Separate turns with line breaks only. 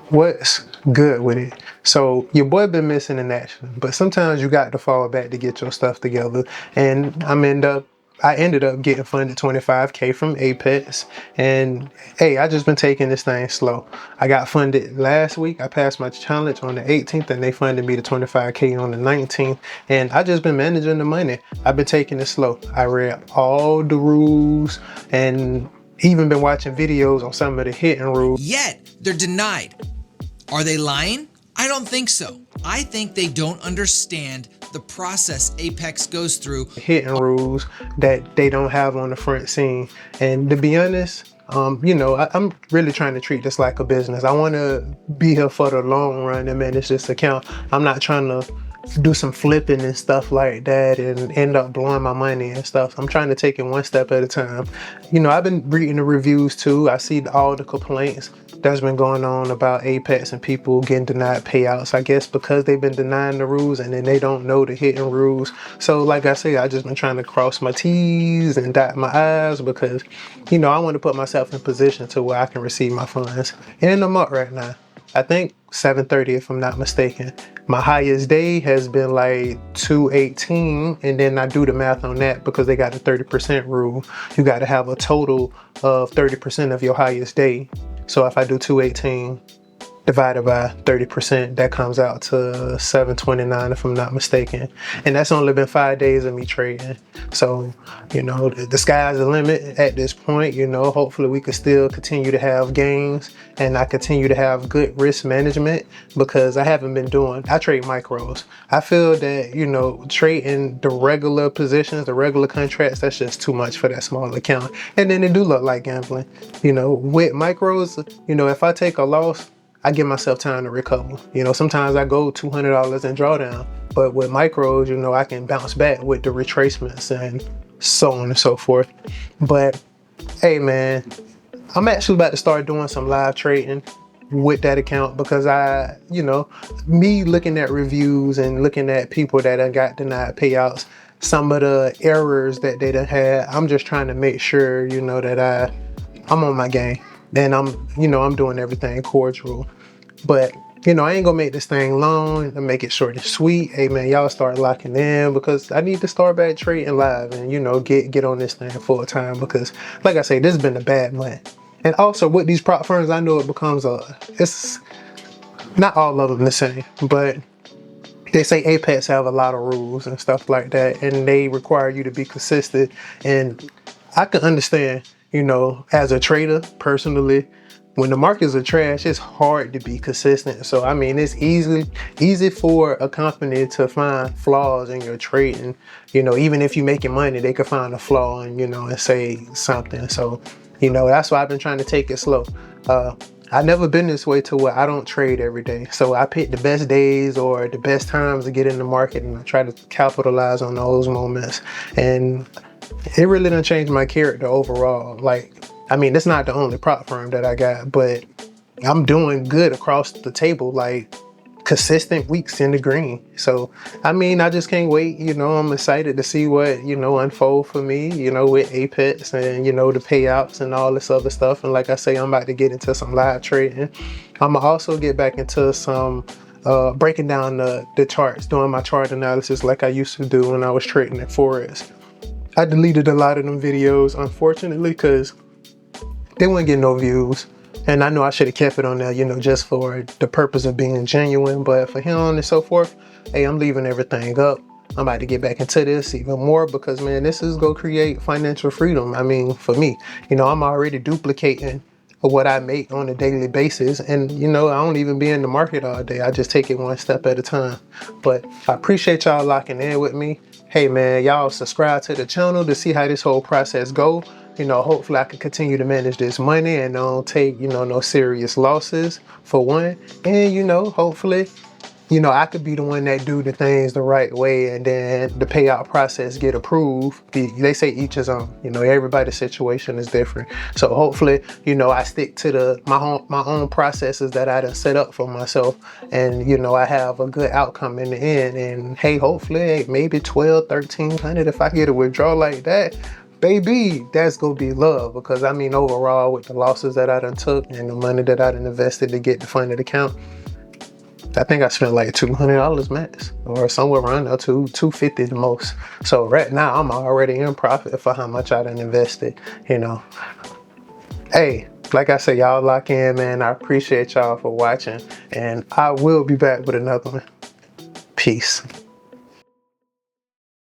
what's good with it? So your boy been missing in action, but sometimes you got to fall back to get your stuff together. And I ended up getting funded 25K from Apex, and hey, I just been taking this thing slow. I got funded last week. I passed my challenge on the 18th, and they funded me the 25K on the 19th. And I just been managing the money. I've been taking it slow. I read all the rules and even been watching videos on some of the hidden rules.
Yet they're denied. Are they lying? I don't think so. I think they don't understand the process Apex goes through.
Hidden rules that they don't have on the front scene. And to be honest, I'm really trying to treat this like a business. I want to be here for the long run and manage this account. I'm not trying to do some flipping and stuff like that and end up blowing my money and stuff. I'm trying to take it one step at a time. I've been reading the reviews too. I see all the complaints that's been going on about Apex and people getting denied payouts. I guess because they've been denying the rules and then they don't know the hidden rules. So like I say, I just been trying to cross my T's and dot my I's because, I want to put myself in position to where I can receive my funds. And I'm up right now. I think 7:30 if I'm not mistaken. My highest day has been like 218, and then I do the math on that because they got a 30% rule. You got to have a total of 30% of your highest day. So if I do 218 divided by 30%, that comes out to 729 if I'm not mistaken. And that's only been 5 days of me trading. So, the sky's the limit at this point. Hopefully we can still continue to have gains and I continue to have good risk management because I trade micros. I feel that, trading the regular positions, the regular contracts, that's just too much for that small account. And then it do look like gambling. With micros, if I take a loss, I give myself time to recover. Sometimes I go $200 in drawdown, but with micros, I can bounce back with the retracements and so on and so forth. But hey man, I'm actually about to start doing some live trading with that account because me looking at reviews and looking at people that have got denied payouts, some of the errors that they done had, I'm just trying to make sure, that I'm on my game. And I'm doing everything cordial. But, I ain't gonna make this thing long and make it short and sweet. Hey man, y'all start locking in because I need to start back trading live and, get on this thing full time because like I say, this has been a bad month. And also with these prop firms, I know it becomes it's not all of them the same, but they say Apex have a lot of rules and stuff like that, and they require you to be consistent. And I can understand, as a trader personally, when the markets are trash, it's hard to be consistent. So, it's easy for a company to find flaws in your trading. Even if you're making money, they could find a flaw and, and say something. So, that's why I've been trying to take it slow. I've never been this way to where I don't trade every day. So I pick the best days or the best times to get in the market and I try to capitalize on those moments. And it really done changed my character overall. It's not the only prop firm that I got, but I'm doing good across the table, consistent weeks in the green. So, I just can't wait. I'm excited to see what, unfold for me, with Apex and, the payouts and all this other stuff. And like I say, I'm about to get into some live trading. I'm gonna also get back into some breaking down the charts, doing my chart analysis like I used to do when I was trading at Forex. I deleted a lot of them videos, unfortunately, because they wouldn't get no views. And I know I should have kept it on there, just for the purpose of being genuine. But for him and so forth, hey, I'm leaving everything up. I'm about to get back into this even more because, man, this is going to create financial freedom. For me, I'm already duplicating what I make on a daily basis. And, I don't even be in the market all day. I just take it one step at a time. But I appreciate y'all locking in with me. Hey, man, y'all subscribe to the channel to see how this whole process go. Hopefully I can continue to manage this money and don't take, no serious losses for one. And, hopefully, I could be the one that do the things the right way and then the payout process get approved. They say each his own, everybody's situation is different. So hopefully, I stick to my own processes that I done set up for myself and, I have a good outcome in the end. And hey, hopefully maybe 1,200, 1,300 if I get a withdrawal like that. baby, that's gonna be love. Because I mean, overall, with the losses that I done took and the money that I done invested to get the funded account, I think I spent like $200 max, or somewhere around there, $250 the most. So right now, I'm already in profit for how much I done invested. You know, hey, like I said, y'all lock in, man. I appreciate y'all for watching, and I will be back with another one. Peace.